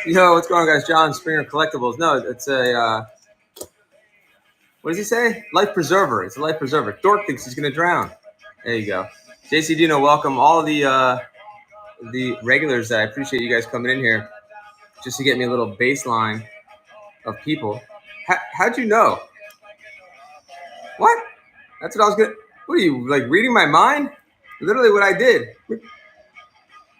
Yo, what's going on, guys? John Springer Collectibles. No, it's a, what does he say? Life preserver. It's a life preserver. Dork thinks he's going to drown. There you go. JC Dino, welcome. All the regulars, I appreciate you guys coming in here just to get me a little baseline of people. How'd you know? What? That's what I was going to... What are you, like, reading my mind? Literally what I did.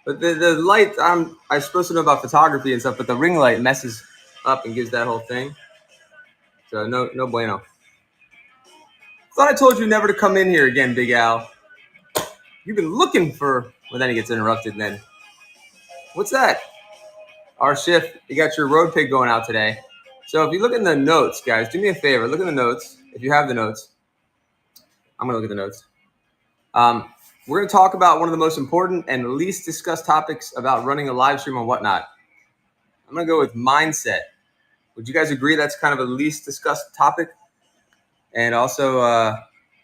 But the light, I'm supposed to know about photography and stuff, but the ring light messes up and gives that whole thing. So no bueno. Thought I told you never to come in here again, Big Al. You've been looking for... Well, then he gets interrupted, and then... What's that? Our shift, you got your road pig going out today. So if you look in the notes, guys, do me a favor. Look in the notes. If you have the notes. I'm going to look at the notes. We're going to talk about one of the most important and least discussed topics about running a live stream and whatnot. I'm going to go with mindset. Would you guys agree that's kind of a least discussed topic? And also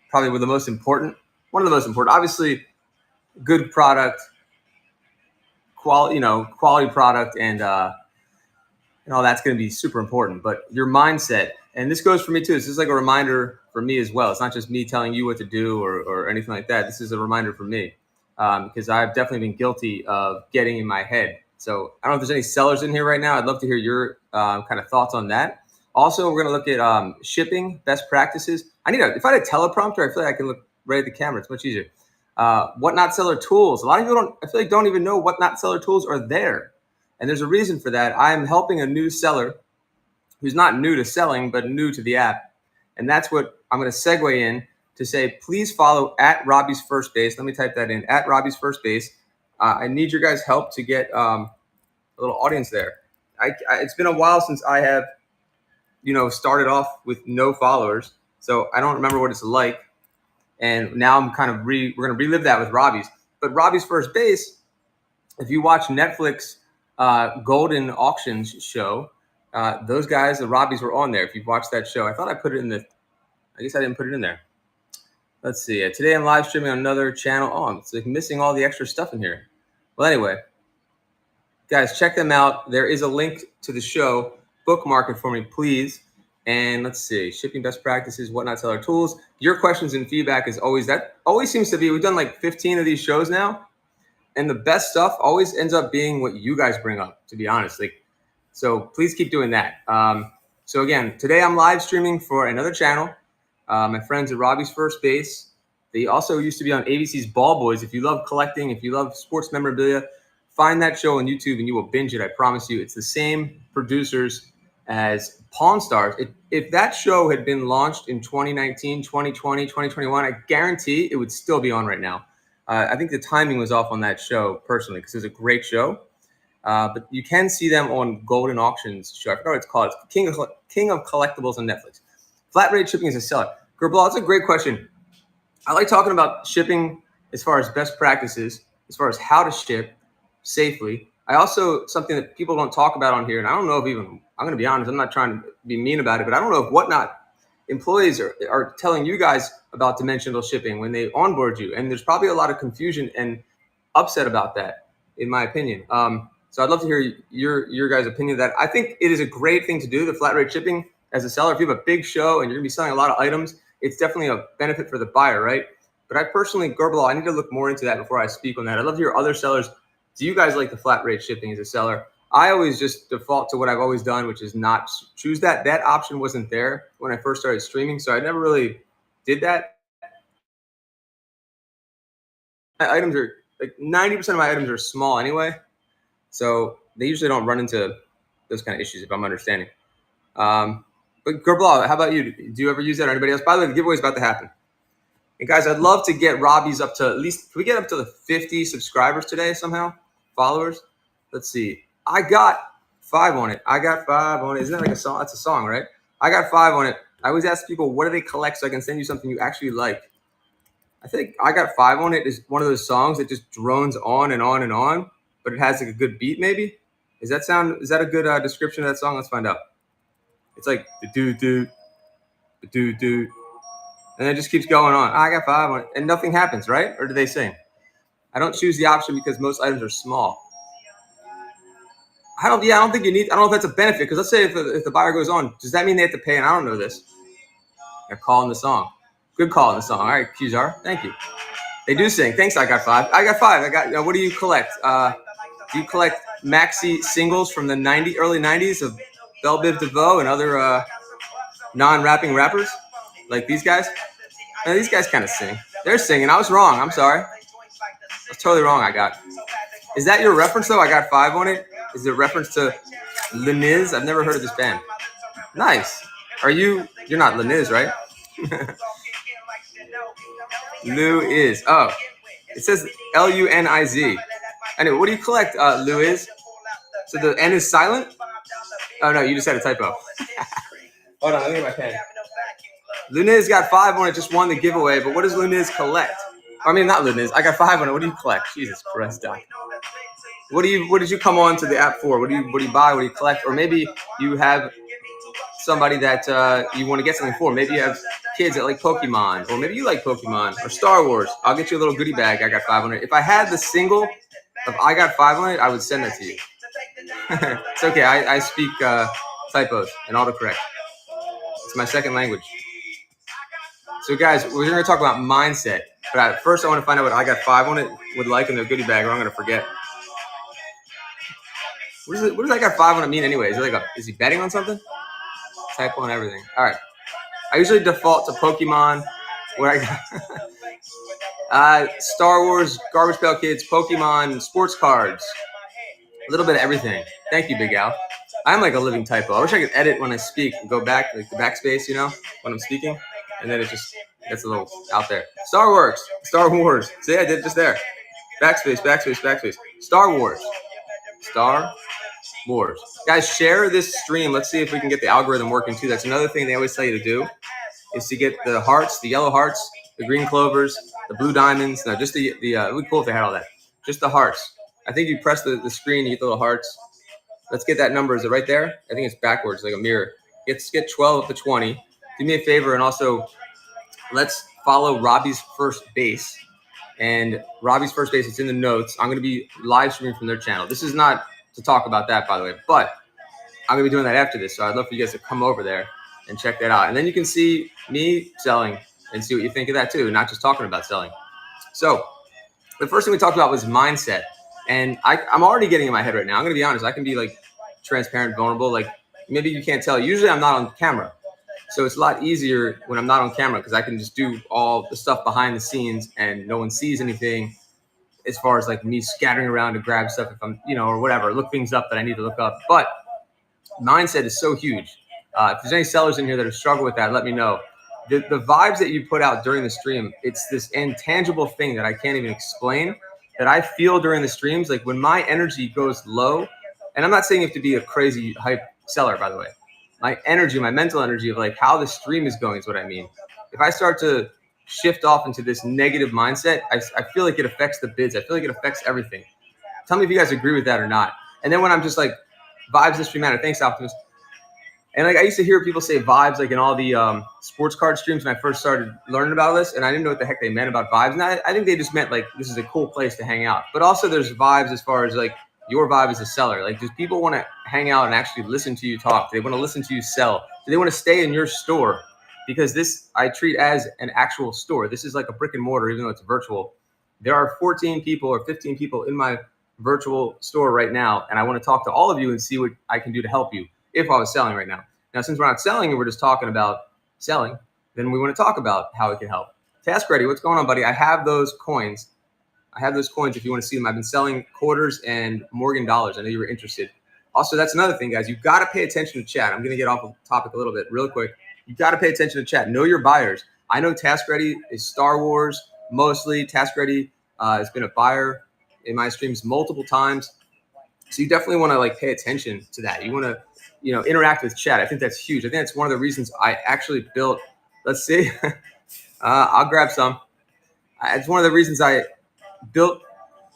probably one of the most important. Obviously, good product, quality product, and all that's going to be super important. But your mindset, and this goes for me too. This is like a reminder for me as well. It's not just me telling you what to do or anything like that. This is a reminder for me because I've definitely been guilty of getting in my head. So I don't know if there's any sellers in here right now. I'd love to hear your kind of thoughts on that. Also, we're going to look at shipping best practices. If I had a teleprompter, I feel like I can look right at the camera. It's much easier. What not seller tools. A lot of people don't even know what not seller tools are there. And there's a reason for that. I'm helping a new seller who's not new to selling, but new to the app. And that's what I'm going to segue in to say, please follow at Robbie's First Base. Let me type that in, at Robbie's First Base. I need your guys' help to get a little audience there. It's been a while since I have, started off with no followers. So I don't remember what it's like. And now I'm kind of we're going to relive that with Robbie's. But Robbie's First Base, if you watch Netflix Golden Auctions show, those guys, the Robbies, were on there. If you've watched that show, I thought I put it in I guess I didn't put it in there. Let's see. Today I'm live streaming on another channel. Oh, it's like missing all the extra stuff in here. Well, anyway, guys, check them out. There is a link to the show. Bookmark it for me, please. And let's see, shipping best practices, whatnot seller tools. Your questions and feedback is always seems to be, we've done like 15 of these shows now. And the best stuff always ends up being what you guys bring up, to be honest. So please keep doing that. So again, today I'm live streaming for another channel. My friends at Robbie's First Base. They also used to be on ABC's Ball Boys. If you love collecting, if you love sports memorabilia, find that show on YouTube and you will binge it. I promise you. It's the same producers as Pawn Stars. If that show had been launched in 2019, 2020, 2021, I guarantee it would still be on right now. I think the timing was off on that show personally because it was a great show. But you can see them on Golden Auctions show. I forgot what it's called. It's King of Collectibles on Netflix. Flat rate shipping as a seller. Gerblau, that's a great question. I like talking about shipping as far as best practices, as far as how to ship safely. I also, something that people don't talk about on here, and I don't know if even, I'm going to be honest, I'm not trying to be mean about it, but I don't know if whatnot employees are telling you guys about dimensional shipping when they onboard you. And there's probably a lot of confusion and upset about that, in my opinion. So I'd love to hear your guys' opinion of that. I think it is a great thing to do, the flat rate shipping as a seller. If you have a big show and you're going to be selling a lot of items, it's definitely a benefit for the buyer, right? But I personally, Gerblau, I need to look more into that before I speak on that. I'd love to hear other sellers. Do you guys like the flat rate shipping as a seller? I always just default to what I've always done, which is not choose that. That option wasn't there when I first started streaming, so I never really did that. My items are like 90% of my items are small anyway, so they usually don't run into those kind of issues if I'm understanding. But Gerblau, how about you? Do you ever use that or anybody else? By the way, the giveaway is about to happen. And guys, I'd love to get Robbie's up to at least, can we get up to the 50 subscribers today somehow? Followers? Let's see. I got 5 on it. Isn't that like a song? That's a song, right? I got 5 on it. I always ask people, what do they collect so I can send you something you actually like? I think I got 5 on it is one of those songs that just drones on and on and on, but it has like a good beat maybe. Is that a good description of that song? Let's find out. It's like do do do do, and it just keeps going on. I got 5 on it, and nothing happens, right? Or do they sing? I don't choose the option because most items are small. I don't think you need. I don't know if that's a benefit because let's say if the buyer goes on, does that mean they have to pay? And I don't know this. They're calling the song. Good call in the song. All right, Qzar, thank you. They do sing. Thanks. I got 5. I got 5. I got. What do you collect? Do you collect maxi singles from the early '90s of Belle Biv DeVoe and other non-rapping rappers like these guys? No, these guys kind of sing. They're singing. I was wrong. I'm sorry. I was totally wrong. Is that your reference though? I got 5 on it. Is it a reference to Leniz? I've never heard of this band. Nice. You're not Leniz, right? Lou-Iz. Oh, it says Luniz. Anyway, what do you collect, Lou-Iz? So the N is silent? Oh no, you just had a typo. Hold on, let me get my pen. Luniz got 5 on it, just won the giveaway, but what does Luniz collect? I mean, not Luniz. I got 5 on it. What do you collect? Jesus Christ, Doc. What did you come on to the app for? What do you buy? What do you collect? Or maybe you have somebody that you want to get something for. Maybe you have kids that like Pokemon, or maybe you like Pokemon or Star Wars. I'll get you a little goodie bag. I got 5 on it. If I had the single of I got 5 on it, I would send that to you. It's okay. I speak typos and autocorrect. It's my second language. So guys, we're going to talk about mindset. But first, I want to find out what I got 5 on it would like in their goodie bag, or I'm going to forget. What does I got 5 on it mean anyway? Is he betting on something? Typo on everything. All right. I usually default to Pokemon, where I got Star Wars, Garbage Pail Kids, Pokemon, sports cards, a little bit of everything. Thank you, Big Al. I'm like a living typo. I wish I could edit when I speak and go back, like the backspace, when I'm speaking, and then it just gets a little out there. Star Wars. See, I did it just there. Backspace. Star Wars. Guys, share this stream. Let's see if we can get the algorithm working too. That's another thing they always tell you to do, is to get the hearts, the yellow hearts, the green clovers, the blue diamonds. No, just it would be cool if they had all that. Just the hearts. I think you press the screen, you get the little hearts. Let's get that number. Is it right there? I think it's backwards, like a mirror. Let's get 12 up to 20. Do me a favor, and also let's follow Robbie's First Base. And Robbie's First Base, it's in the notes. I'm going to be live streaming from their channel. This is not to talk about that, by the way, but I'm going to be doing that after this. So I'd love for you guys to come over there and check that out. And then you can see me selling and see what you think of that too, not just talking about selling. So the first thing we talked about was mindset. And I'm already getting in my head right now. I'm going to be honest. I can be like transparent, vulnerable. Like maybe you can't tell. Usually I'm not on camera. So it's a lot easier when I'm not on camera because I can just do all the stuff behind the scenes and no one sees anything as far as like me scattering around to grab stuff if I'm, or whatever, look things up that I need to look up. But mindset is so huge. If there's any sellers in here that are struggling with that, let me know. The vibes that you put out during the stream, it's this intangible thing that I can't even explain that I feel during the streams. Like when my energy goes low, and I'm not saying you have to be a crazy hype seller, by the way. My energy, my mental energy of like how the stream is going is what I mean. If I start to shift off into this negative mindset, I feel like it affects the bids. I feel like it affects everything. Tell me if you guys agree with that or not. And then when I'm just like, vibes in the stream matter. Thanks, Optimus. And like I used to hear people say vibes like in all the sports card streams when I first started learning about this, and I didn't know what the heck they meant about vibes. And I think they just meant like this is a cool place to hang out. But also there's vibes as far as like your vibe as a seller. Like, does people want to hang out and actually listen to you talk? Do they want to listen to you sell? Do they want to stay in your store? Because this I treat as an actual store. This is like a brick and mortar, even though it's virtual. There are 14 people or 15 people in my virtual store right now, and I want to talk to all of you and see what I can do to help you if I was selling right now. Now, since we're not selling and we're just talking about selling, then we want to talk about how it can help. Task Ready, what's going on, buddy? I have those coins. If you want to see them. I've been selling quarters and Morgan dollars. I know you were interested. Also, that's another thing, guys. You've got to pay attention to chat. I'm going to get off of the topic a little bit real quick. You've got to pay attention to chat. Know your buyers. I know Task Ready is Star Wars mostly. Task Ready has been a buyer in my streams multiple times. So you definitely want to like pay attention to that. You want to, interact with chat. I think that's huge. I think that's one of the reasons I actually built, let's see, I'll grab some. It's one of the reasons I built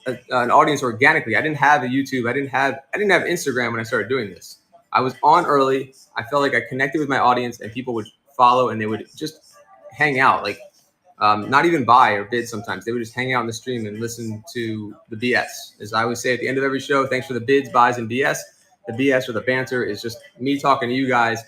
an audience organically. I didn't have a YouTube. I didn't have Instagram when I started doing this. I was on early. I felt like I connected with my audience, and people would follow, and they would just hang out, like not even buy or bid. Sometimes they would just hang out in the stream and listen to the BS. As I always say at the end of every show, thanks for the bids, buys, and BS. The BS or the banter is just me talking to you guys,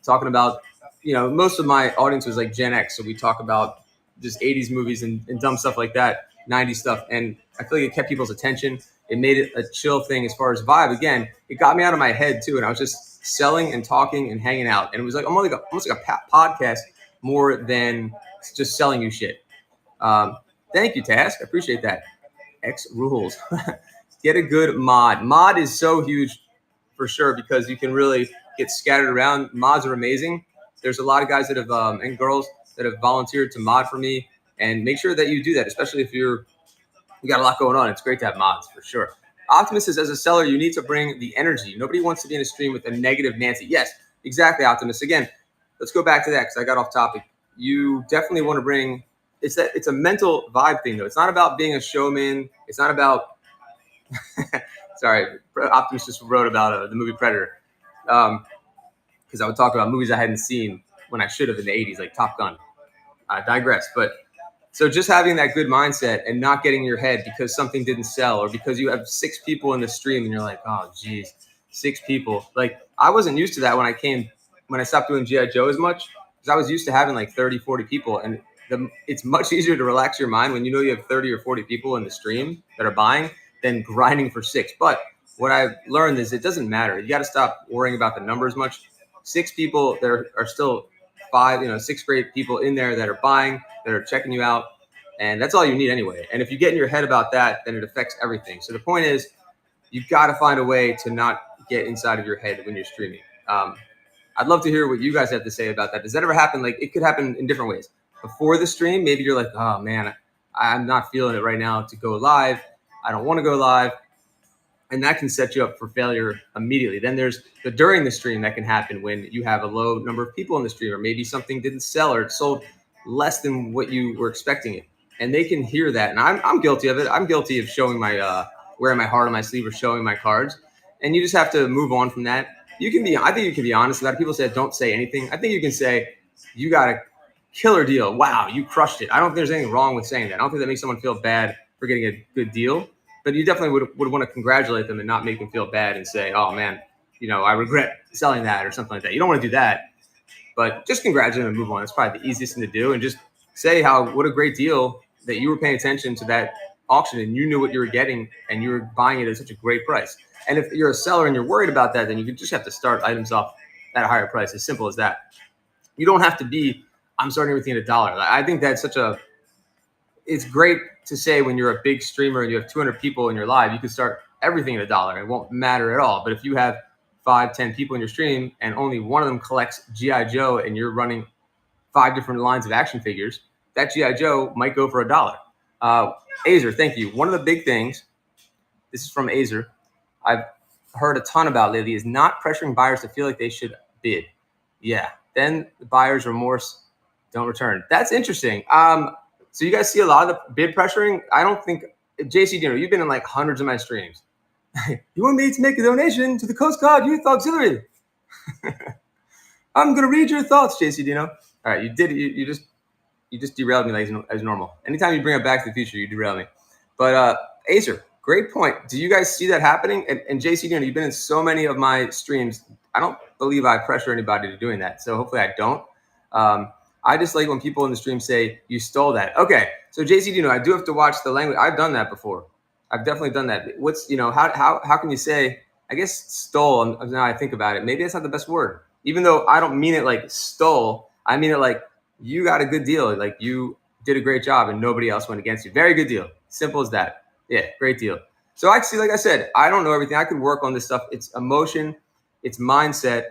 talking about, most of my audience was like Gen X, so we talk about just 80s movies and dumb stuff like that, 90s stuff, and I feel like it kept people's attention. It made it a chill thing as far as vibe. Again, it got me out of my head too, and I was just selling and talking and hanging out, and it was like almost like a podcast more than just selling you shit. Thank you, Task. I appreciate that. X rules. Get a good mod. Mod is so huge for sure because you can really get scattered around. Mods are amazing. There's a lot of guys that have and girls that have volunteered to mod for me, and make sure that you do that, especially if you got a lot going on. It's great to have mods for sure. Optimus says, as a seller, you need to bring the energy. Nobody wants to be in a stream with a negative Nancy. Yes, exactly, Optimus. Again, let's go back to that because I got off topic. You definitely want to bring. It's a mental vibe thing though. It's not about being a showman. It's not about. Sorry, Optimus just wrote about the movie Predator. Because I would talk about movies I hadn't seen when I should have in the 80s, like Top Gun. I digress. But so just having that good mindset and not getting in your head because something didn't sell or because you have 6 people in the stream and you're like, oh, geez, 6 people. Like, I wasn't used to that when I stopped doing G.I. Joe as much because I was used to having like 30, 40 people. And it's much easier to relax your mind when you know you have 30 or 40 people in the stream that are buying than grinding for 6. But what I've learned is it doesn't matter. You got to stop worrying about the numbers much. 6 people, there are still 6 great people in there that are buying, that are checking you out. And that's all you need anyway. And if you get in your head about that, then it affects everything. So the point is, you've got to find a way to not get inside of your head when you're streaming. I'd love to hear what you guys have to say about that. Does that ever happen? Like, it could happen in different ways. Before the stream, maybe you're like, oh man, I'm not feeling it right now to go live. I don't want to go live. And that can set you up for failure immediately. Then there's the during the stream that can happen when you have a low number of people in the stream, or maybe something didn't sell or it sold less than what you were expecting it. And they can hear that. And I'm guilty of it. I'm guilty of showing my wearing my heart on my sleeve or showing my cards. And you just have to move on from that. I think you can be honest about it. People said don't say anything. I think you can say you got a killer deal. Wow, you crushed it. I don't think there's anything wrong with saying that. I don't think that makes someone feel bad for getting a good deal. But you definitely would want to congratulate them and not make them feel bad and say, oh, man, I regret selling that or something like that. You don't want to do that. But just congratulate them and move on. It's probably the easiest thing to do. And just say what a great deal that you were paying attention to that auction and you knew what you were getting and you were buying it at such a great price. And if you're a seller and you're worried about that, then you just have to start items off at a higher price. As simple as that. You don't have to be, I'm starting everything at $1. I think that's it's great to say when you're a big streamer and you have 200 people in your live, you can start everything at $1. It won't matter at all. But if you have 5, 10 people in your stream and only one of them collects G.I. Joe and you're running 5 different lines of action figures, that G.I. Joe might go for $1. Azer, thank you. One of the big things, this is from Azer, I've heard a ton about lately is not pressuring buyers to feel like they should bid. Yeah, then the buyer's remorse don't return. That's interesting. So you guys see a lot of the bid pressuring. I don't think, JC Dino, you've been in like hundreds of my streams. You want me to make a donation to the Coast Guard Youth Auxiliary? I'm gonna read your thoughts, JC Dino. All right, you just derailed me as normal. Anytime you bring it back to the future, you derail me. But Acer, great point. Do you guys see that happening? And JC Dino, you've been in so many of my streams. I don't believe I pressure anybody to doing that. So hopefully I don't. I just like when people in the stream say, you stole that. Okay, so JC, I do have to watch the language. I've done that before. I've definitely done that. How can you say, I guess stole, now I think about it, maybe that's not the best word. Even though I don't mean it like stole, I mean it like you got a good deal. Like you did a great job and nobody else went against you. Very good deal. Simple as that. Yeah, great deal. So actually, like I said, I don't know everything. I could work on this stuff. It's emotion, it's mindset,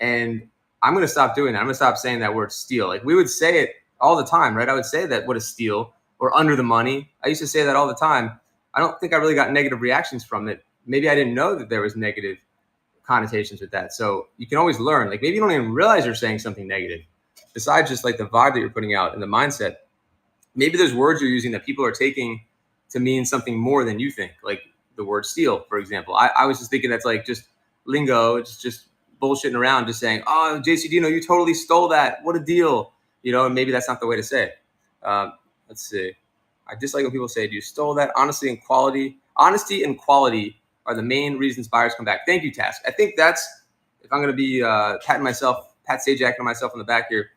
and I'm going to stop doing that. I'm going to stop saying that word steal. Like we would say it all the time, right? I would say that what is steal or under the money. I used to say that all the time. I don't think I really got negative reactions from it. Maybe I didn't know that there was negative connotations with that. So you can always learn. Like maybe you don't even realize you're saying something negative besides just like the vibe that you're putting out and the mindset. Maybe there's words you're using that people are taking to mean something more than you think, like the word steal, for example. I was just thinking that's like just lingo. It's just bullshitting around, just saying, oh, JC Dino, you totally stole that. What a deal. And maybe that's not the way to say it. Let's see. I dislike when people say, you stole that. Honesty and quality are the main reasons buyers come back. Thank you, Task. I think that's, if I'm going to be Pat Sajak and myself on the back here,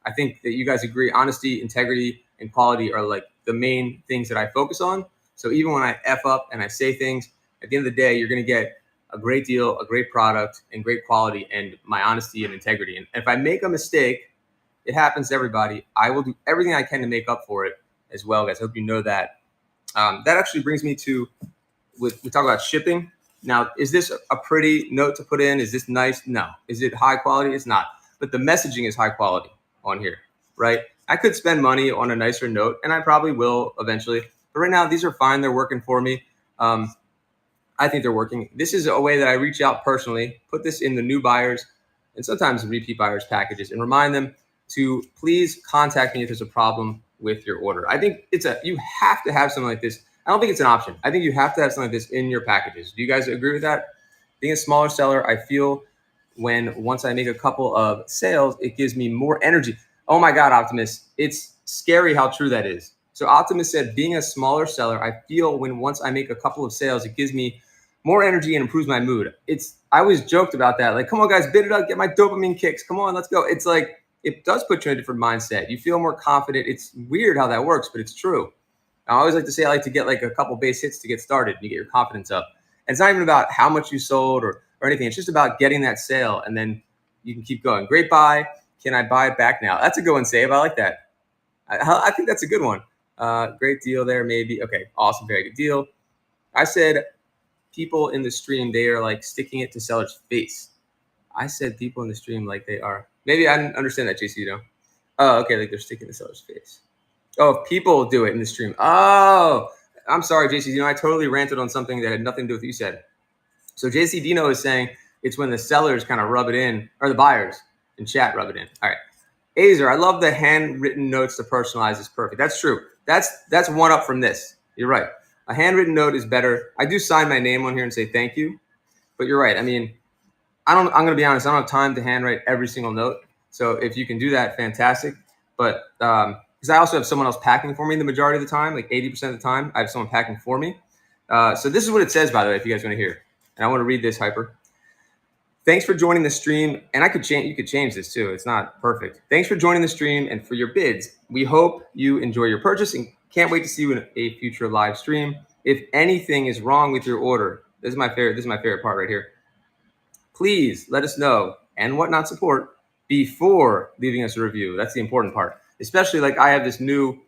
I think that you guys agree honesty, integrity, and quality are like the main things that I focus on. So even when I F up and I say things, at the end of the day, you're going to get a great deal, a great product, and great quality, and my honesty and integrity. And if I make a mistake, it happens to everybody. I will do everything I can to make up for it as well, guys. I hope you know that. That actually brings me to, we talk about shipping. Now, is this a pretty note to put in? Is this nice? No. Is it high quality? It's not. But the messaging is high quality on here, right? I could spend money on a nicer note, and I probably will eventually. But right now, these are fine. They're working for me. I think they're working. This is a way that I reach out personally, put this in the new buyers and sometimes repeat buyers packages, and remind them to please contact me if there's a problem with your order. I think you have to have something like this. I don't think it's an option. I think you have to have something like this in your packages. Do you guys agree with that? Being a smaller seller, I feel once I make a couple of sales, it gives me more energy. Oh my God, Optimus. It's scary how true that is. So Optimus said, being a smaller seller, I feel once I make a couple of sales, it gives me more energy and improves my mood. I always joked about that. Like, come on, guys, bid it up, get my dopamine kicks. Come on, let's go. It's like, it does put you in a different mindset. You feel more confident. It's weird how that works, but it's true. I always like to say I like to get like a couple base hits to get started and you get your confidence up. And it's not even about how much you sold or anything. It's just about getting that sale, and then you can keep going. Great buy. Can I buy it back now? That's a good one, Save. I like that. I think that's a good one. Great deal there, maybe. Okay, awesome, very good deal. I said people in the stream, they are like sticking it to seller's face. I said people in the stream like they are. Maybe I didn't understand that, JC, Oh, okay, like they're sticking to seller's face. Oh, if people do it in the stream. Oh, I'm sorry, JC. I totally ranted on something that had nothing to do with what you said. So JC Dino is saying it's when the sellers kind of rub it in, or the buyers in chat rub it in. All right. Azer, I love the handwritten notes to personalize. Is perfect. That's true. That's one up from this. You're right. A handwritten note is better. I do sign my name on here and say thank you, but you're right. I mean, I'm going to be honest. I don't have time to handwrite every single note. So if you can do that, fantastic. But because I also have someone else packing for me the majority of the time, like 80% of the time, I have someone packing for me. So this is what it says, by the way, if you guys want to hear. And I want to read this, Hyper. Thanks for joining the stream. And you could change this too. It's not perfect. Thanks for joining the stream and for your bids. We hope you enjoy your purchase and can't wait to see you in a future live stream. If anything is wrong with your order, this is my favorite part right here. Please let us know and what not support before leaving us a review. That's the important part. Especially like I have this new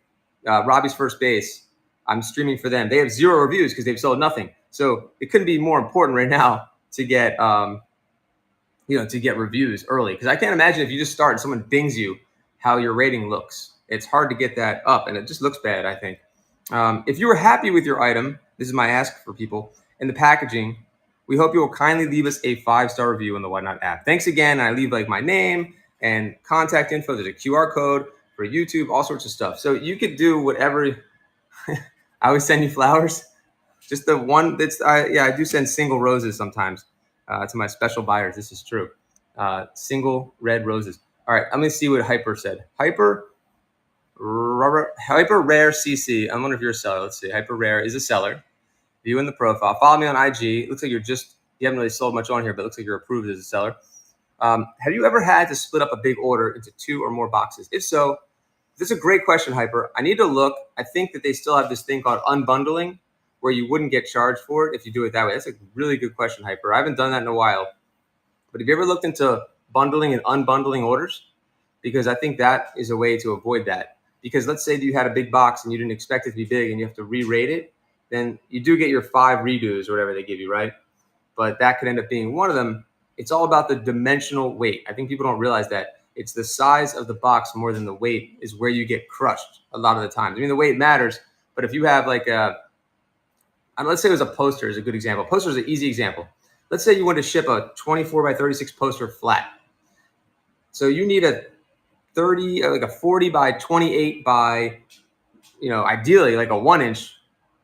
Robbie's First Base. I'm streaming for them. They have 0 reviews because they've sold nothing. So it couldn't be more important right now to get to get reviews early. Because I can't imagine if you just start and someone dings you how your rating looks. It's hard to get that up, and it just looks bad, I think. If you were happy with your item, this is my ask for people, and the packaging, we hope you will kindly leave us a 5-star review in the Whatnot app. Thanks again. I leave like my name and contact info. There's a QR code for YouTube, all sorts of stuff. So you could do whatever. I always send you flowers. Just the one that's, I do send single roses sometimes to my special buyers. This is true. Single red roses. All right, I'm going to see what Hyper said. Hyper Rare CC. I wonder if you're a seller. Let's see. Hyper Rare is a seller. View in the profile. Follow me on IG. It looks like you haven't really sold much on here, but it looks like you're approved as a seller. Have you ever had to split up a big order into 2 or more boxes? If so, this is a great question, Hyper. I need to look. I think that they still have this thing called unbundling where you wouldn't get charged for it if you do it that way. That's a really good question, Hyper. I haven't done that in a while. But have you ever looked into bundling and unbundling orders? Because I think that is a way to avoid that. Because let's say that you had a big box and you didn't expect it to be big and you have to re-rate it, then you do get your 5 redos or whatever they give you, right? But that could end up being one of them. It's all about the dimensional weight. I think people don't realize that. It's the size of the box more than the weight is where you get crushed a lot of the times. I mean, the weight matters, but if you have like let's say it was a poster is a good example. Poster is an easy example. Let's say you want to ship a 24 by 36 poster flat. So you need a 40 by 28 by, ideally like a 1-inch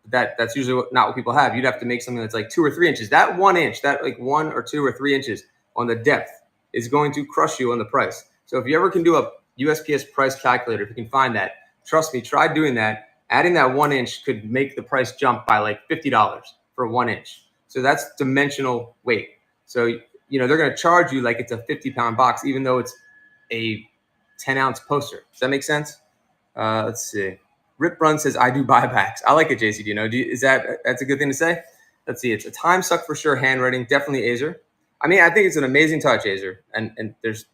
That's usually not what people have. You'd have to make something that's like 2 or 3 inches. That 1 inch, that like 1 or 2 or 3 inches on the depth is going to crush you on the price. So if you ever can do a USPS price calculator, if you can find that, trust me, try doing that. Adding that 1 inch could make the price jump by like $50 for 1 inch. So that's dimensional weight. So, you know, they're going to charge you like it's a 50-pound box, even though it's a 10-ounce poster. Does that make sense? Let's see. Rip Run says, I do buybacks. I like it, JC. Do you know? That's a good thing to say? Let's see. It's a time suck for sure. Handwriting, definitely Azer. I mean, I think it's an amazing touch, Azer. And there's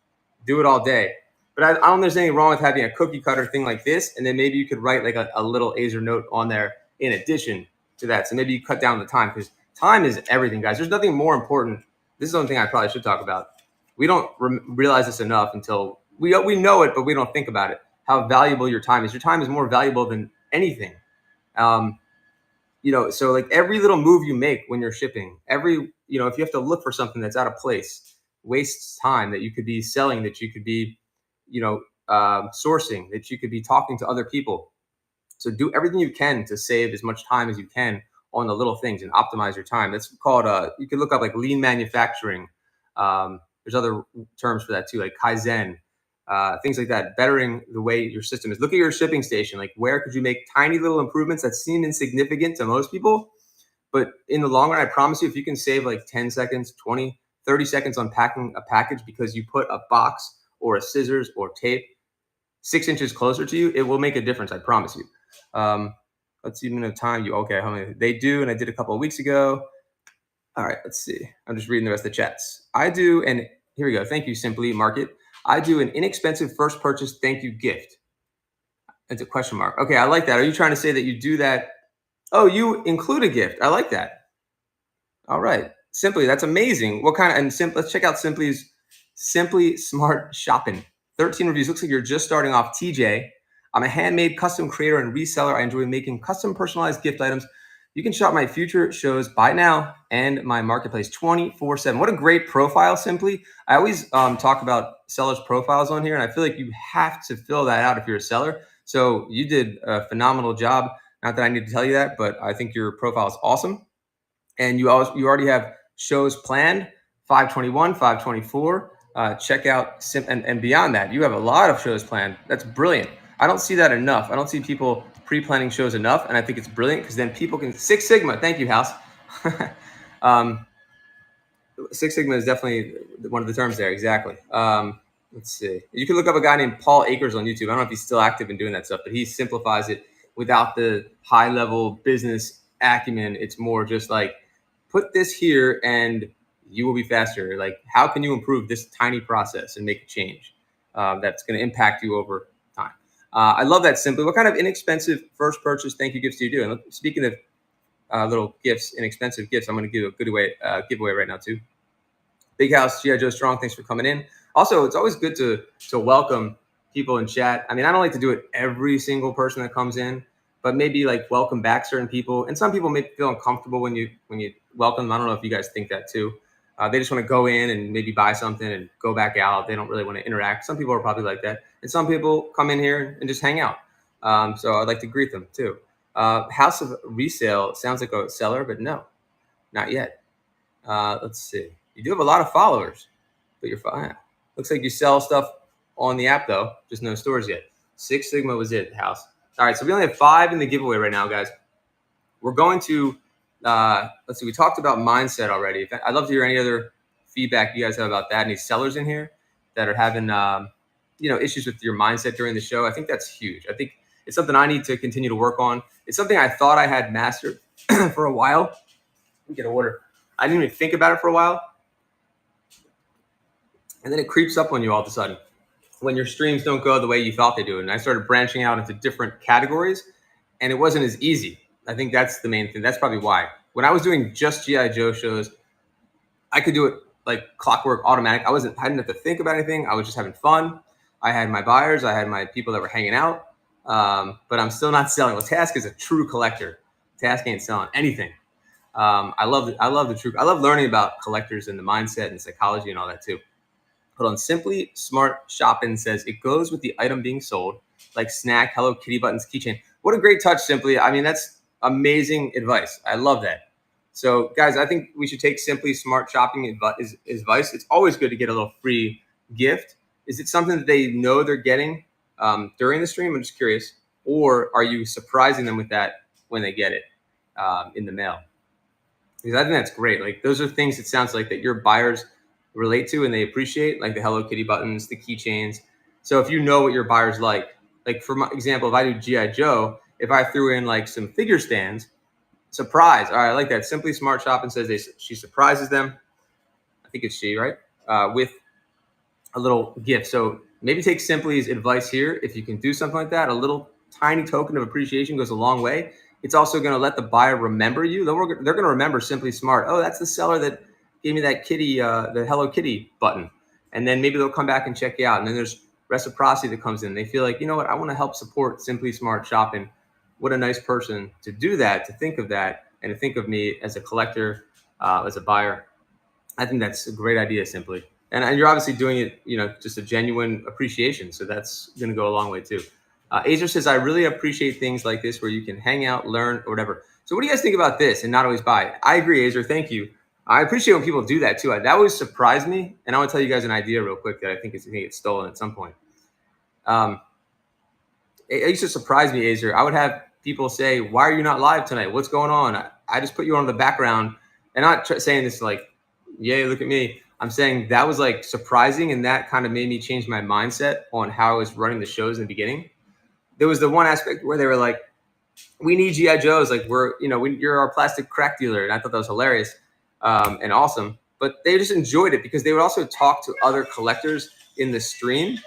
do it all day. But I don't think there's anything wrong with having a cookie cutter thing like this. And then maybe you could write like a little Azer note on there in addition to that. So maybe you cut down the time, because time is everything, guys. There's nothing more important. This is something I probably should talk about. We don't realize this enough until we know it, but we don't think about it. How valuable your time is. Your time is more valuable than anything. You know, so like every little move you make when you're shipping, if you have to look for something that's out of place, wastes time that you could be selling, that you could be, sourcing, that you could be talking to other people. So do everything you can to save as much time as you can on the little things and optimize your time. That's called, you can look up like lean manufacturing. There's other terms for that too, like Kaizen. Things like that, bettering the way your system is. Look at your shipping station. Like, where could you make tiny little improvements that seem insignificant to most people? But in the long run, I promise you, if you can save like 10 seconds, 20, 30 seconds on packing a package because you put a box or a scissors or tape 6 inches closer to you, it will make a difference. I promise you. Let's even have time. Okay, how many they do? And I did a couple of weeks ago. All right, let's see. I'm just reading the rest of the chats. I do, and here we go. Thank you, Simply Market. I do an inexpensive first purchase thank you gift. It's a question mark. Okay, I like that. Are you trying to say that you do that? Oh, you include a gift. I like that. All right. Simply, that's amazing. What kind of, and let's check out Simply Smart Shopping. 13 reviews. Looks like you're just starting off. TJ, I'm a handmade custom creator and reseller. I enjoy making custom personalized gift items. You can shop my future shows, buy now, and my marketplace 24/7. What a great profile, Simply. I always talk about sellers' profiles on here, and I feel like you have to fill that out if you're a seller. So you did a phenomenal job. Not that I need to tell you that, but I think your profile is awesome. And you already have shows planned, 5/21, 5/24. Check out and beyond that, you have a lot of shows planned. That's brilliant. I don't see that enough. I don't see people pre-planning shows enough, and I think it's brilliant because then people can Six Sigma. Thank you, House. Six Sigma is definitely one of the terms there. Exactly. Let's see. You can look up a guy named Paul Akers on YouTube. I don't know if he's still active in doing that stuff, but he simplifies it without the high-level business acumen. It's more just like, put this here and you will be faster. Like, how can you improve this tiny process and make a change that's going to impact you over time? I love that. Simply. What kind of inexpensive first purchase thank you gifts do you do? And speaking of little gifts, inexpensive gifts, I'm going to give a giveaway right now too. Big House, G.I. Joe Strong, thanks for coming in. Also, it's always good to welcome people in chat. I mean, I don't like to do it every single person that comes in, but maybe like welcome back certain people. And some people may feel uncomfortable when you welcome them. I don't know if you guys think that too. They just want to go in and maybe buy something and go back out. They don't really want to interact. Some people are probably like that. And some people come in here and just hang out. So I'd like to greet them too. House of Resale sounds like a seller, but no, not yet. Let's see. You do have a lot of followers, but you're fine. Looks like you sell stuff on the app though, just no stores yet. Six Sigma was it, House. All right, so we only have 5 in the giveaway right now, guys. We're going to, let's see, we talked about mindset already. I'd love to hear any other feedback you guys have about that. Any sellers in here that are having, issues with your mindset during the show? I think that's huge. I think it's something I need to continue to work on. It's something I thought I had mastered for a while. Let me get a water. I didn't even think about it for a while. And then it creeps up on you all of a sudden when your streams don't go the way you thought they do. And I started branching out into different categories, and it wasn't as easy. I think that's the main thing. That's probably why. When I was doing just G.I. Joe shows, I could do it like clockwork, automatic. I didn't have to think about anything. I was just having fun. I had my buyers. I had my people that were hanging out. But I'm still not selling. Well, Task is a true collector. Task ain't selling anything. I love the truth. I love learning about collectors and the mindset and psychology and all that too. Hold on. Simply Smart Shopping says it goes with the item being sold, like snack, Hello Kitty buttons, keychain. What a great touch, Simply. I mean, that's amazing advice. I love that. So, guys, I think we should take Simply Smart shopping advice. It's always good to get a little free gift. Is it something that they know they're getting during the stream? I'm just curious. Or are you surprising them with that when they get it in the mail? Because I think that's great. Like, those are things it sounds like that your buyers relate to and they appreciate, like the Hello Kitty buttons, the keychains. So if you know what your buyers like for my example, if I do G.I. Joe, if I threw in like some figure stands, surprise. All right, I like that. Simply Smart Shopping says she surprises them. I think it's she, right? With a little gift. So maybe take Simply's advice here. If you can do something like that, a little tiny token of appreciation goes a long way. It's also going to let the buyer remember you. They're going to remember Simply Smart. Oh, that's the seller that gave me that kitty, the Hello Kitty button. And then maybe they'll come back and check you out. And then there's reciprocity that comes in. They feel like, you know what, I want to help support Simply Smart Shopping. What a nice person to do that, to think of that, and to think of me as a collector, as a buyer. I think that's a great idea, Simply. And you're obviously doing it, just a genuine appreciation. So that's going to go a long way too. Azer says, I really appreciate things like this where you can hang out, learn, or whatever. So what do you guys think about this and not always buy? I agree, Azer. Thank you. I appreciate when people do that too. That always surprised me. And I want to tell you guys an idea real quick that I think is going to get stolen at some point. It used to surprise me, Azer. I would have people say, why are you not live tonight? What's going on? I just put you on the background. And I'm not saying this like, yay, look at me. I'm saying that was like surprising. And that kind of made me change my mindset on how I was running the shows in the beginning. There was the one aspect where they were like, we need G.I. Joes. Like you're our plastic crack dealer. And I thought that was hilarious and awesome. But they just enjoyed it because they would also talk to other collectors in the stream.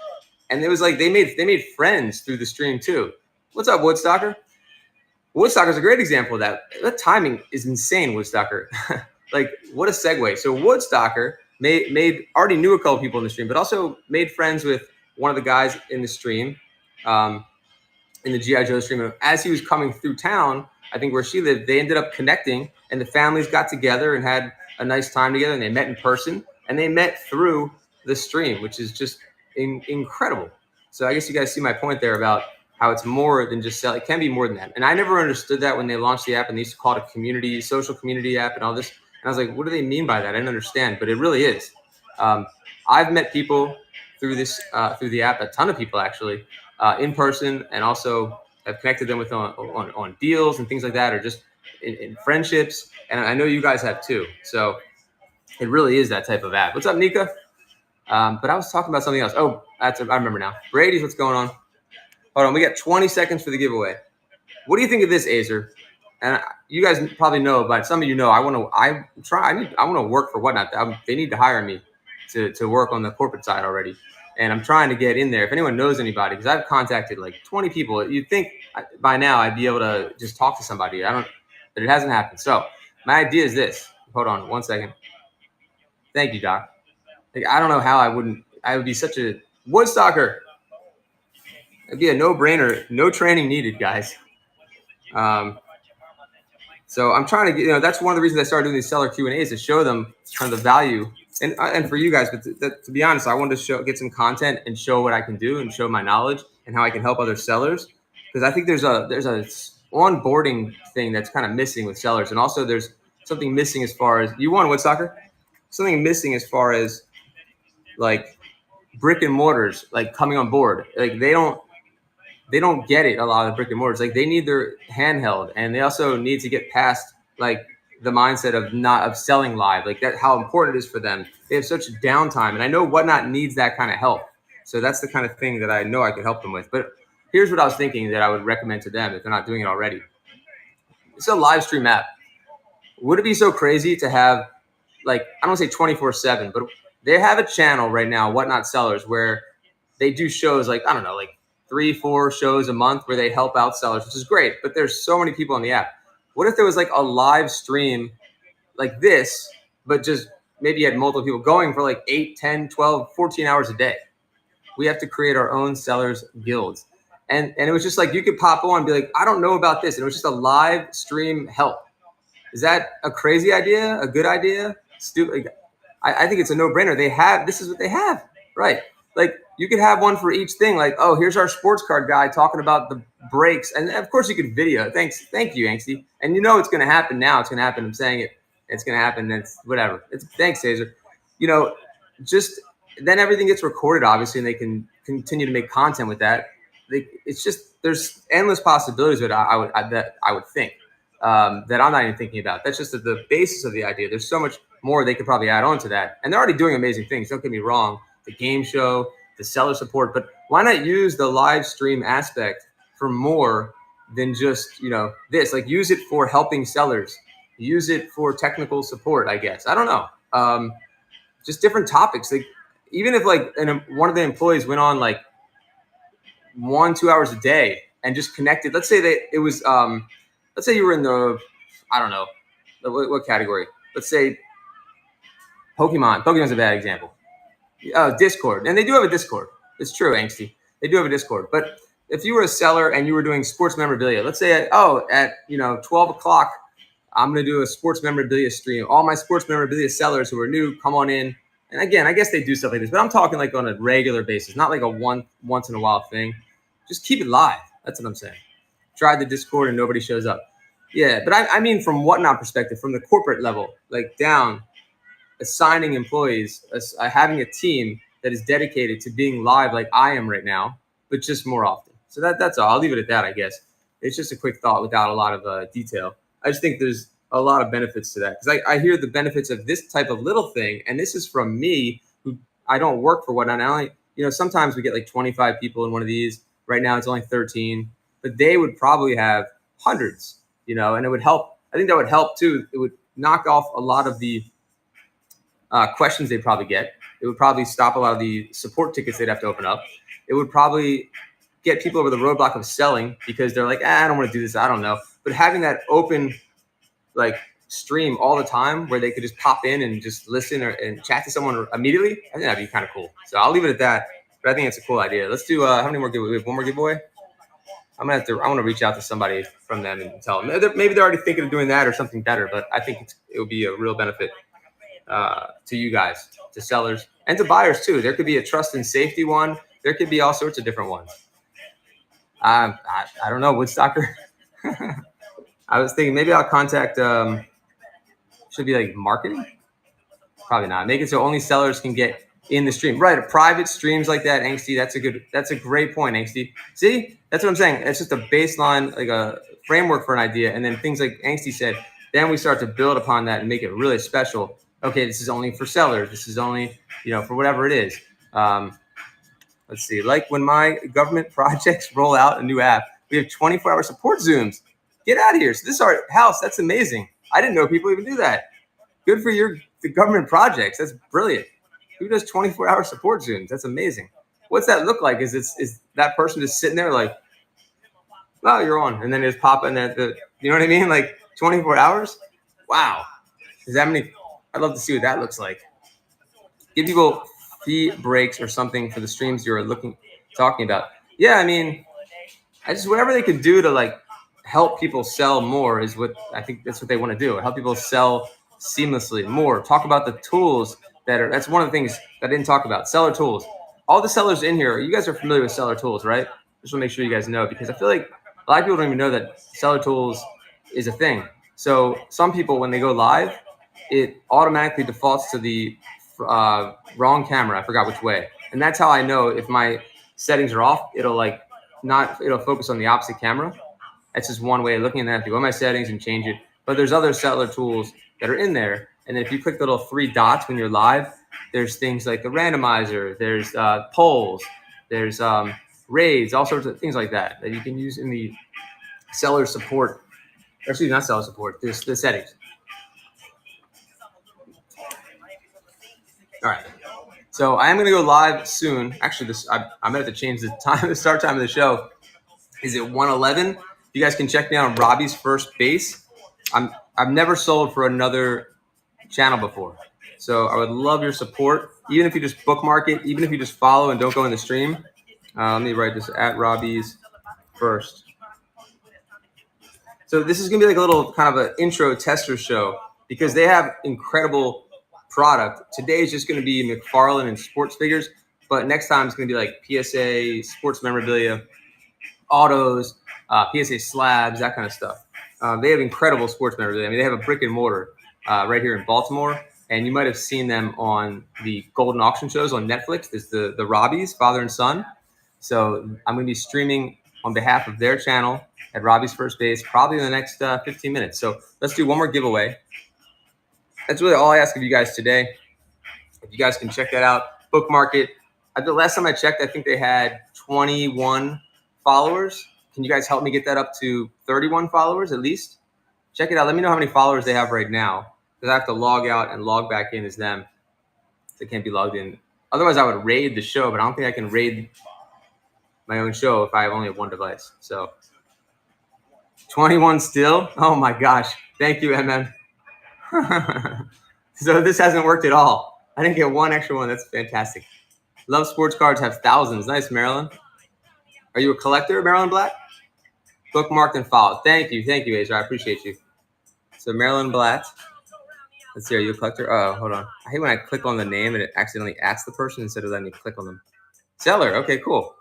And it was like they made friends through the stream too. What's up, Woodstocker? Woodstocker's a great example of that. That timing is insane, Woodstocker. Like, what a segue. So Woodstocker already knew a couple people in the stream, but also made friends with one of the guys in the stream, in the G.I. Joe stream. And as he was coming through town, I think where she lived, they ended up connecting, and the families got together and had a nice time together, and they met in person, and they met through the stream, which is just incredible. So I guess you guys see my point there about how it's more than just sell. It can be more than that. And I never understood that when they launched the app and they used to call it a social community app and all this. And I was like, what do they mean by that? I didn't understand, but it really is. I've met people through the app, a ton of people actually, in person, and also have connected them with on deals and things like that, or just in friendships. And I know you guys have too. So it really is that type of app. What's up, Nika? But I was talking about something else. Oh, I remember now. Brady's, what's going on? Hold on, we got 20 seconds for the giveaway. What do you think of this, Azer? And you guys probably know, but some of you know, I want to work for Whatnot. They need to hire me to work on the corporate side already. And I'm trying to get in there. If anyone knows anybody, because I've contacted like 20 people. You'd think by now I'd be able to just talk to somebody. But it hasn't happened. So my idea is this. Hold on 1 second. Thank you, Doc. Like, I don't know how I would be such a Woodstocker. It'd be a no-brainer, no training needed, guys. So I'm trying to get, that's one of the reasons I started doing these seller Q&As, to show them kind of the value, and for you guys. But to be honest, I wanted to get some content and show what I can do and show my knowledge and how I can help other sellers, because I think there's a onboarding thing that's kind of missing with sellers, and also there's something missing as far as you won, Woodstocker. Something missing as far as like brick and mortars, like coming on board. Like they don't get it. A lot of the brick and mortars, like they need their handheld, and they also need to get past like the mindset of selling live, like that, how important it is for them. They have such downtime, and I know Whatnot needs that kind of help. So that's the kind of thing that I know I could help them with. But here's what I was thinking that I would recommend to them if they're not doing it already. It's a live stream app. Would it be so crazy to have, like, I don't say 24/7, but they have a channel right now, Whatnot Sellers, where they do shows like, I don't know, like 3-4 shows a month where they help out sellers, which is great. But there's so many people on the app. What if there was like a live stream like this, but just maybe you had multiple people going for like 8, 10, 12, 14 hours a day? We have to create our own sellers guilds. And it was just like, you could pop on and be like, I don't know about this. And it was just a live stream help. Is that a crazy idea? A good idea? Stupid? I think it's a no-brainer. This is what they have, right? Like, you could have one for each thing. Like, oh, here's our sports card guy talking about the breaks. And of course you could video. Thank you, Angsty. And you know it's going to happen now. It's going to happen. I'm saying it. It's going to happen. It's whatever. Thanks, Caesar. You know, just then everything gets recorded, obviously, and they can continue to make content with that. It's just there's endless possibilities that I would think that I'm not even thinking about. That's just the basis of the idea. There's so much more they could probably add on to that, and they're already doing amazing things. Don't get me wrong. The game show, the seller support, but why not use the live stream aspect for more than just this? Like use it for helping sellers, use it for technical support. I guess I don't know. Just different topics. Like even if one of the employees went on like 1-2 hours a day and just connected. Let's say it was let's say you were in the I don't know what category. Let's say Pokemon. Pokemon's a bad example. Discord, and they do have a Discord. It's true, Angsty. They do have a Discord. But if you were a seller and you were doing sports memorabilia, let's say at 12 o'clock, I'm going to do a sports memorabilia stream. All my sports memorabilia sellers who are new, come on in. And again, I guess they do stuff like this, but I'm talking like on a regular basis, not like a once in a while thing. Just keep it live. That's what I'm saying. Try the Discord and nobody shows up. Yeah, but I mean from whatnot perspective, from the corporate level, like down, assigning employees, having a team that is dedicated to being live like I am right now, but just more often. So that's all. I'll leave it at that, I guess. It's just a quick thought without a lot of detail. I just think there's a lot of benefits to that because I hear the benefits of this type of little thing, and this is from me who I don't work for whatnot. I only, sometimes we get like 25 people in one of these. Right now it's only 13, but they would probably have hundreds, and it would help. I think that would help too. It would knock off a lot of the questions they'd probably get. It would probably stop a lot of the support tickets they'd have to open up. It would probably get people over the roadblock of selling because they're like, I don't want to do this. I don't know. But having that open stream all the time where they could just pop in and just listen and chat to someone immediately, I think that'd be kind of cool. So I'll leave it at that. But I think it's a cool idea. Let's do how many more giveaways? We have one more giveaway. I want to reach out to somebody from them and tell them. Maybe they're already thinking of doing that or something better. But I think it would be a real benefit to you guys, to sellers, and to buyers too. There could be a trust and safety one. There could be all sorts of different ones. I don't know, Woodstocker. I was thinking maybe I'll contact. Should be like marketing. Probably not. Make it so only sellers can get in the stream. Right, private streams like that, Angsty. That's a great point, Angsty. See, that's what I'm saying. It's just a baseline, like a framework for an idea, and then things like Angsty said. Then we start to build upon that and make it really special. Okay, this is only for sellers. This is only, for whatever it is. Let's see. Like when my government projects roll out a new app, we have 24-hour support Zooms. Get out of here. So this is our house. That's amazing. I didn't know people even do that. Good for the government projects. That's brilliant. Who does 24-hour support Zooms? That's amazing. What's that look like? Is that person just sitting there like, oh, you're on, and then just pop in that you know what I mean? Like 24 hours? Wow. Is that many? I'd love to see what that looks like. Give people fee breaks or something for the streams you're talking about. Yeah, I mean, whatever they could do to help people sell more is what I think that's what they want to do. Help people sell seamlessly more. Talk about the tools that's one of the things that I didn't talk about. Seller tools. All the sellers in here, you guys are familiar with seller tools, right? Just want to make sure you guys know because I feel like a lot of people don't even know that seller tools is a thing. So some people, when they go live, it automatically defaults to the wrong camera. I forgot which way. And that's how I know if my settings are off, it'll focus on the opposite camera. That's just one way of looking at that. I have to go to my settings and change it. But there's other seller tools that are in there. And then if you click the little 3 dots when you're live, there's things like the randomizer, there's polls, there's raids, all sorts of things like that you can use in the seller support. Actually, not seller support, there's the settings. All right. So I am going to go live soon. Actually, I'm going to have to change the start time of the show. Is it 1:11? You guys can check me out on Robbie's First Base. I've never sold for another channel before. So I would love your support. Even if you just bookmark it, even if you just follow and don't go in the stream. Let me write this at Robbie's First. So this is going to be like a little kind of an intro tester show because they have incredible product. Today is just going to be McFarlane and sports figures. But next time it's going to be like PSA, sports memorabilia, autos, PSA slabs, that kind of stuff. They have incredible sports memorabilia. I mean, they have a brick and mortar right here in Baltimore, and you might have seen them on the Golden Auction shows on Netflix. There's the Robbies, father and son. So I'm going to be streaming on behalf of their channel at Robbie's First Base probably in the next 15 minutes. So let's do one more giveaway. That's really all I ask of you guys today. If you guys can check that out, bookmark it. The last time I checked, I think they had 21 followers. Can you guys help me get that up to 31 followers at least? Check it out. Let me know how many followers they have right now, because I have to log out and log back in as them. They can't be logged in. Otherwise, I would raid the show, but I don't think I can raid my own show if I only have one device. So 21 still? Oh my gosh. Thank you, MM. So this hasn't worked at all. I didn't get one extra one. That's fantastic. Love sports cards, have thousands. Nice, Marilyn. Are you a collector, Marilyn Black? Bookmarked and followed. Thank you, Azer. I appreciate you. So Marilyn Blatt. Let's see, are you a collector? Oh, hold on. I hate when I click on the name and it accidentally asks the person instead of letting me click on them. Seller. Okay, cool.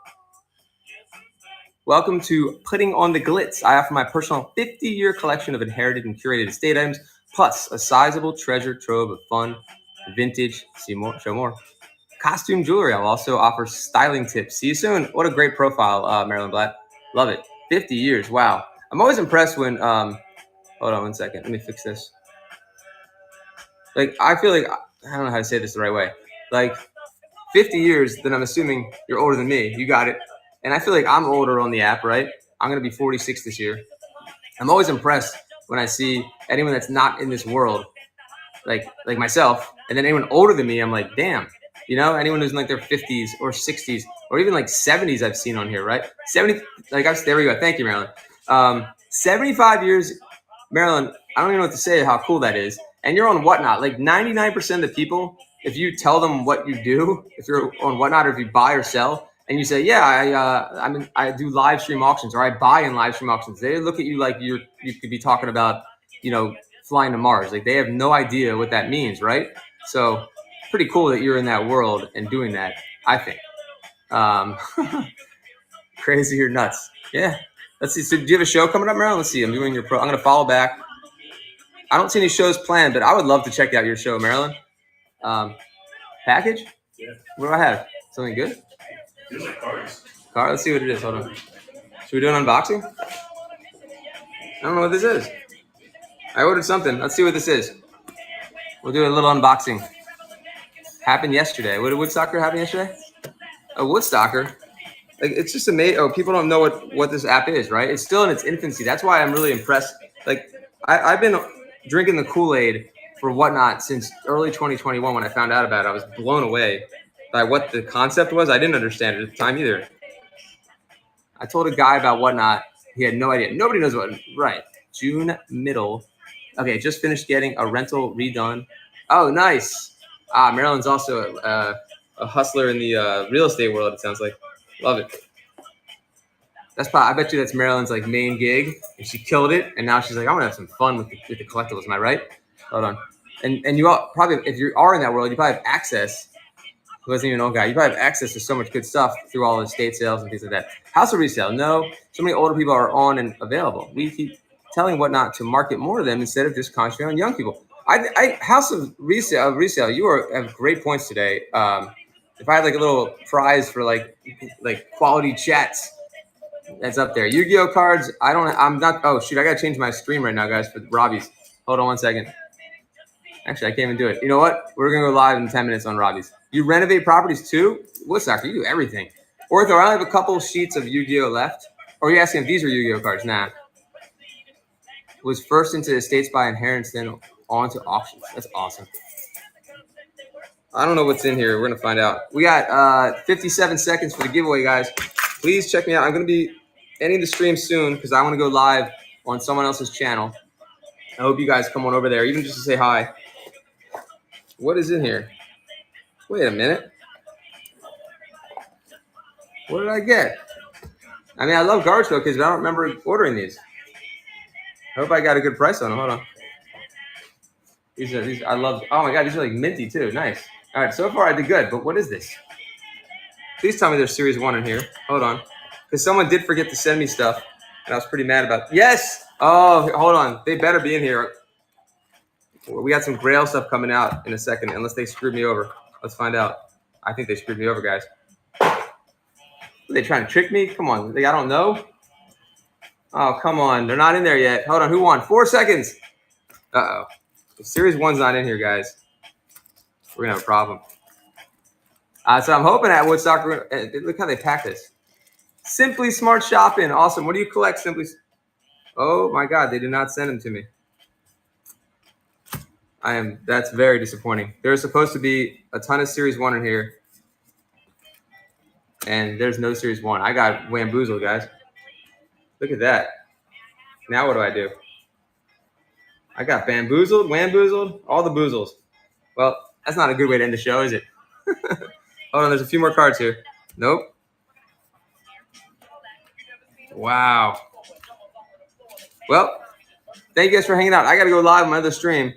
Welcome to Putting on the Glitz. I offer my personal 50-year collection of inherited and curated estate items, plus a sizable treasure trove of fun, vintage, show more. Costume jewelry. I'll also offer styling tips. See you soon. What a great profile, Marilyn Blatt. Love it. 50 years. Wow. I'm always impressed when, hold on one second. Let me fix this. Like, I feel like, I don't know how to say this the right way. Like, 50 years, then I'm assuming you're older than me. You got it. And I feel like I'm older on the app, right? I'm going to be 46 this year. I'm always impressed when I see anyone that's not in this world, like myself, and then anyone older than me, I'm like, damn. You know, anyone who's in like their 50s or 60s or even like 70s I've seen on here, right? 70, there we go. Thank you, Marilyn. 75 years, Marilyn, I don't even know what to say how cool that is. And you're on Whatnot. Like 99% of the people, if you tell them what you do, if you're on Whatnot or if you buy or sell, and you say, yeah, I do live stream auctions or I buy in live stream auctions, they look at you like you could be talking about, you know, flying to Mars. Like they have no idea what that means, right? So pretty cool that you're in that world and doing that, I think. Crazy or nuts. Yeah. Let's see. So do you have a show coming up, Marilyn? Let's see. I'm doing your I'm going to follow back. I don't see any shows planned, but I would love to check out your show, Marilyn. Package? Yeah. What do I have? Something good? These are cards. Card? Let's see what it is. Hold on. Should we do an unboxing? I don't know what this is. I ordered something. Let's see what this is. We'll do a little unboxing. Happened yesterday. What did Woodstocker happen yesterday? A Woodstocker? Like, it's just amazing. Oh, people don't know what this app is, right? It's still in its infancy. That's why I'm really impressed. Like, I've been drinking the Kool-Aid for Whatnot since early 2021 when I found out about it. I was blown away by what the concept was. I didn't understand it at the time either. I told a guy about Whatnot. He had no idea. Nobody knows what. Right. June middle. Okay, just finished getting a rental redone. Oh, nice. Marilyn's also a hustler in the real estate world, it sounds like. Love it. That's probably, I bet you that's Marilyn's like main gig, and she killed it. And now she's like, I want to have some fun with the collectibles. Am I right? Hold on. And you all probably, if you are in that world, you probably have access. Who doesn't even know, guy? You probably have access to so much good stuff through all the estate sales and things like that. House of resale? No. So many older people are on and available. We keep telling Whatnot to market more of them instead of just concentrating on young people. House of resale. You have great points today. If I had like a little prize for like quality chats, that's up there. Yu-Gi-Oh cards. I'm not. Oh shoot! I gotta change my stream right now, guys, for Robbie's. Hold on one second. Actually, I can't even do it. You know what? We're gonna go live in 10 minutes on Robbie's. You renovate properties too? Woodstocker, you do everything. Ortho, I only have a couple sheets of Yu-Gi-Oh left. Or are you asking if these are Yu-Gi-Oh cards? Nah. Was first into estates by inheritance, then on to auctions. That's awesome. I don't know what's in here. We're gonna find out. We got 57 seconds for the giveaway, guys. Please check me out. I'm gonna be ending the stream soon because I want to go live on someone else's channel. I hope you guys come on over there, even just to say hi. What is in here? Wait a minute. What did I get? I mean, I love garbage cookies, but I don't remember ordering these. I hope I got a good price on them. Hold on. These I love. Oh my god, these are like minty too. Nice. All right, so far I did good, but what is this? Please tell me there's Series 1 in here. Hold on. Because someone did forget to send me stuff, and I was pretty mad about it. Yes! Oh, hold on. They better be in here. We got some Grail stuff coming out in a second, unless they screwed me over. Let's find out. I think they screwed me over, guys. Are they trying to trick me? Come on. I don't know. Oh, come on. They're not in there yet. Hold on. Who won? 4 seconds. Uh-oh. If Series 1's not in here, guys, we're going to have a problem. So I'm hoping at Woodstock, look how they pack this. Simply Smart Shopping. Awesome. What do you collect, Simply? Oh, my God. They did not send them to me. That's very disappointing. There's supposed to be a ton of Series 1 in here, and there's no Series 1. I got wamboozled, guys. Look at that. Now what do I do? I got bamboozled, wamboozled, all the boozles. Well, that's not a good way to end the show, is it? Hold on, there's a few more cards here. Nope. Wow. Well, thank you guys for hanging out. I got to go live on my other stream.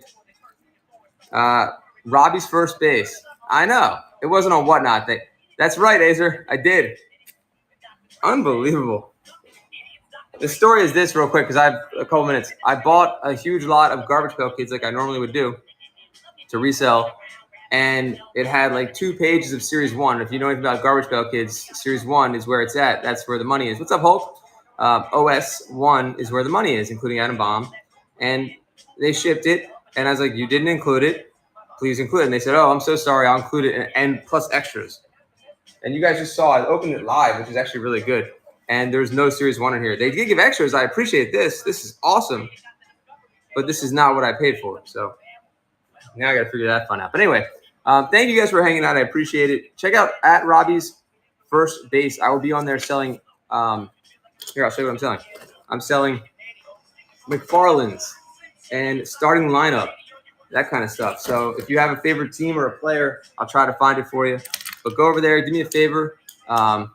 Robbie's first base. I know. It wasn't on Whatnot. That's right, Azer. I did. Unbelievable. The story is this real quick because I have a couple minutes. I bought a huge lot of Garbage Pail Kids like I normally would do to resell. And it had like 2 pages of Series 1. If you know anything about Garbage Pail Kids, Series 1 is where it's at. That's where the money is. What's up, Hulk? OS 1 is where the money is, including Atom Bomb. And they shipped it. And I was like, you didn't include it. Please include it. And they said, oh, I'm so sorry. I'll include it and plus extras. And you guys just saw I opened it live, which is actually really good. And there's no Series 1 in here. They did give extras. I appreciate this. This is awesome. But this is not what I paid for. So now I got to figure that fun out. But anyway, thank you guys for hanging out. I appreciate it. Check out at Robbie's First Base. I will be on there selling. Here, I'll show you what I'm selling. I'm selling McFarland's and starting lineup, that kind of stuff. So if you have a favorite team or a player, I'll try to find it for you. But go over there, do me a favor, and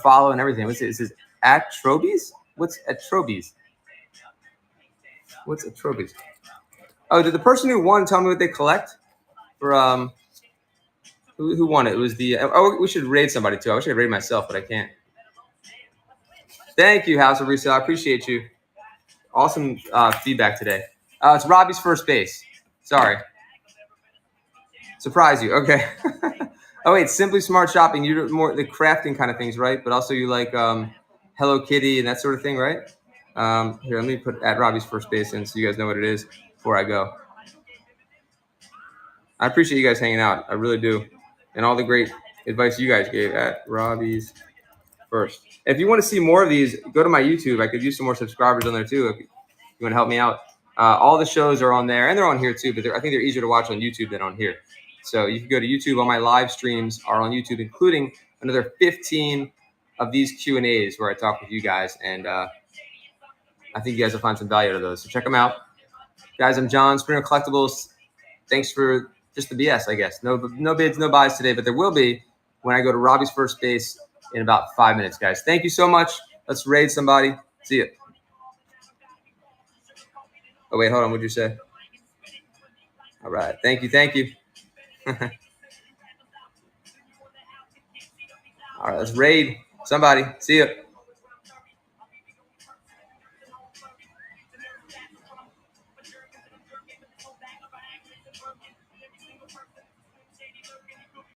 follow and everything. What's it? It says at Trobies. What's at Trobies? What's at Trobies? Oh, did the person who won tell me what they collect? For who won it? It was the we should raid somebody too. I wish I could raid myself, but I can't. Thank you, House of Resale. I appreciate you. Awesome feedback today. It's Robbie's First Base. Sorry. Surprise you. Okay. Oh wait, Simply Smart Shopping. You're more the crafting kind of things, right? But also you like Hello Kitty and that sort of thing, right? Here, let me put at Robbie's First Base in so you guys know what it is before I go. I appreciate you guys hanging out. I really do. And all the great advice you guys gave at Robbie's First. If you want to see more of these, go to my YouTube. I could use some more subscribers on there too if you want to help me out. All the shows are on there, and they're on here too, but I think they're easier to watch on YouTube than on here. So you can go to YouTube. All my live streams are on YouTube, including another 15 of these Q&As where I talk with you guys, and I think you guys will find some value out of those. So check them out. Guys, I'm John, Springer Collectibles. Thanks for just the BS, I guess. No bids, no buys today, but there will be when I go to Robbie's First Base in about 5 minutes, guys. Thank you so much. Let's raid somebody. See ya. Oh, wait, hold on. What'd you say? All right. Thank you. All right, let's raid somebody. See ya.